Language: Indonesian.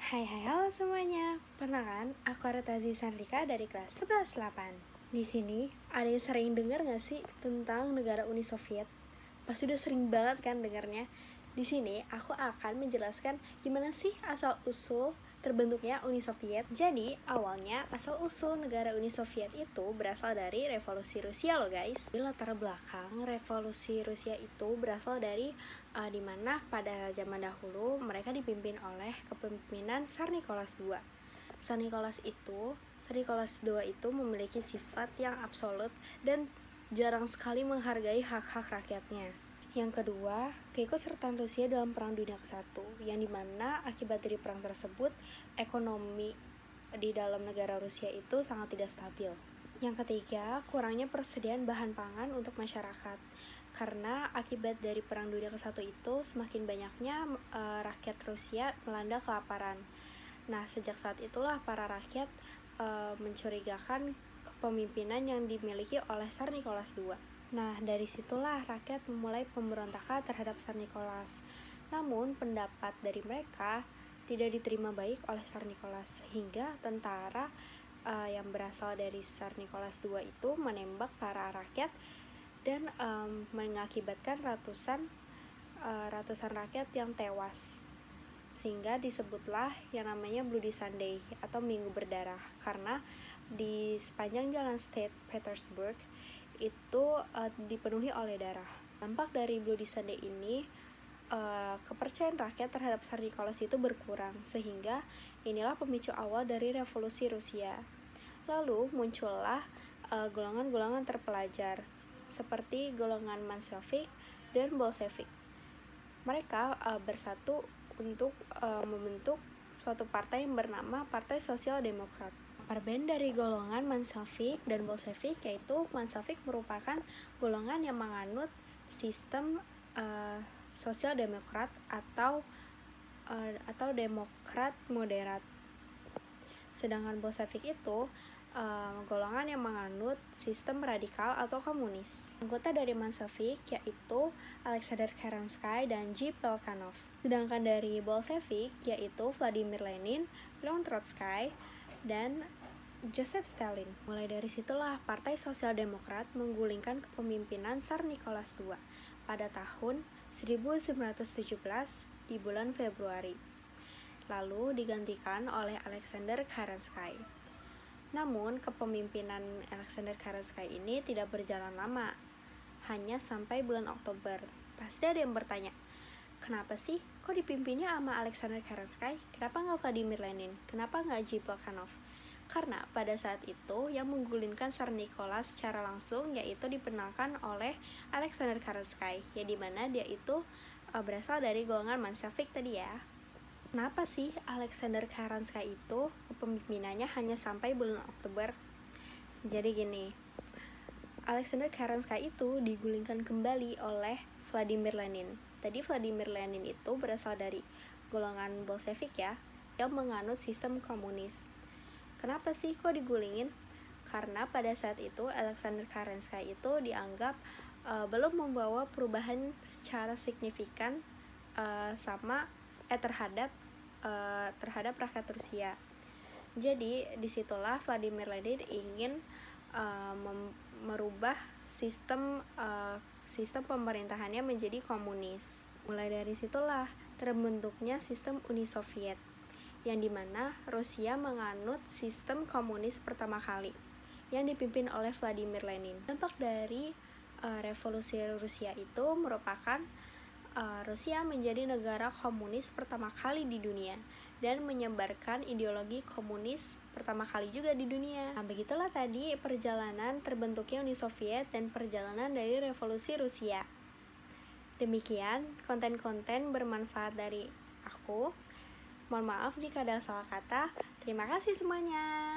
Halo semuanya. Pernah kan? Aku Artazi Sandrika dari kelas 11-8. Di sini ada yang sering dengar gak sih tentang negara Uni Soviet? Pasti udah sering banget kan dengarnya. Di sini aku akan menjelaskan gimana sih asal-usul terbentuknya Uni Soviet. Jadi, awalnya asal-usul negara Uni Soviet itu berasal dari Revolusi Rusia loh guys. Di latar belakang Revolusi Rusia itu berasal dari dimana pada zaman dahulu mereka dipimpin oleh kepemimpinan Tsar Nicholas II. Tsar Nicholas II itu memiliki sifat yang absolut dan jarang sekali menghargai hak-hak rakyatnya. Yang kedua, keikutsertaan Rusia dalam Perang Dunia ke-1, yang dimana akibat dari perang tersebut, ekonomi di dalam negara Rusia itu sangat tidak stabil. Yang ketiga, kurangnya persediaan bahan pangan untuk masyarakat. Karena akibat dari Perang Dunia ke-1 itu, semakin banyaknya rakyat Rusia melanda kelaparan. Nah, sejak saat itulah para rakyat mencurigakan kepemimpinan yang dimiliki oleh Tsar Nicholas II. Nah, dari situlah rakyat memulai pemberontakan terhadap Tsar Nicholas. Namun, pendapat dari mereka tidak diterima baik oleh Tsar Nicholas, sehingga tentara yang berasal dari Tsar Nicholas II itu menembak para rakyat dan mengakibatkan ratusan rakyat yang tewas. Sehingga disebutlah yang namanya Bloody Sunday atau Minggu Berdarah, karena di sepanjang jalan St. Petersburg itu dipenuhi oleh darah. Dampak dari Bloody Sunday ini, kepercayaan rakyat terhadap Tsar Nicholas itu berkurang, sehingga inilah pemicu awal dari revolusi Rusia. Lalu muncullah golongan-golongan terpelajar seperti golongan Menshevik dan Bolshevik. Mereka bersatu untuk membentuk suatu partai yang bernama Partai Sosial Demokrat. Perbedaan dari golongan Menshevik dan Bolshevik yaitu Menshevik merupakan golongan yang menganut sistem sosial demokrat atau demokrat moderat. Sedangkan Bolshevik itu golongan yang menganut sistem radikal atau komunis. Anggota dari Menshevik yaitu Alexander Kerensky dan G. Plekhanov. Sedangkan dari Bolshevik yaitu Vladimir Lenin, Leon Trotsky, dan Joseph Stalin. Mulai dari situlah Partai Sosial Demokrat menggulingkan kepemimpinan Tsar Nicholas II pada tahun 1917 di bulan Februari. Lalu digantikan oleh Alexander Kerensky. Namun, kepemimpinan Alexander Kerensky ini tidak berjalan lama, hanya sampai bulan Oktober. Pasti ada yang bertanya, kenapa sih kok dipimpinnya sama Alexander Kerensky? Kenapa nggak Vladimir Lenin? Kenapa nggak G. Plekhanov? Karena pada saat itu yang menggulingkan Tsar Nicholas secara langsung yaitu dipenangkan oleh Alexander Kerensky, yang dimana dia itu berasal dari golongan Menshevik tadi ya. Kenapa sih Alexander Kerensky itu kepemimpinannya hanya sampai bulan Oktober? Jadi gini, Alexander Kerensky itu digulingkan kembali oleh Vladimir Lenin. Tadi Vladimir Lenin itu berasal dari golongan Bolshevik ya, yang menganut sistem komunis. Kenapa sih kok digulingin? Karena pada saat itu Alexander Kerensky itu dianggap belum membawa perubahan secara signifikan terhadap rakyat Rusia. Jadi disitulah Vladimir Lenin ingin merubah sistem pemerintahannya menjadi komunis. Mulai dari situlah terbentuknya sistem Uni Soviet, yang dimana Rusia menganut sistem komunis pertama kali yang dipimpin oleh Vladimir Lenin. Dampak dari revolusi Rusia itu merupakan Rusia menjadi negara komunis pertama kali di dunia dan menyebarkan ideologi komunis pertama kali juga di dunia. Nah, begitulah tadi perjalanan terbentuknya Uni Soviet dan perjalanan dari revolusi Rusia. Demikian konten-konten bermanfaat dari aku. Mohon maaf jika ada salah kata. Terima kasih semuanya.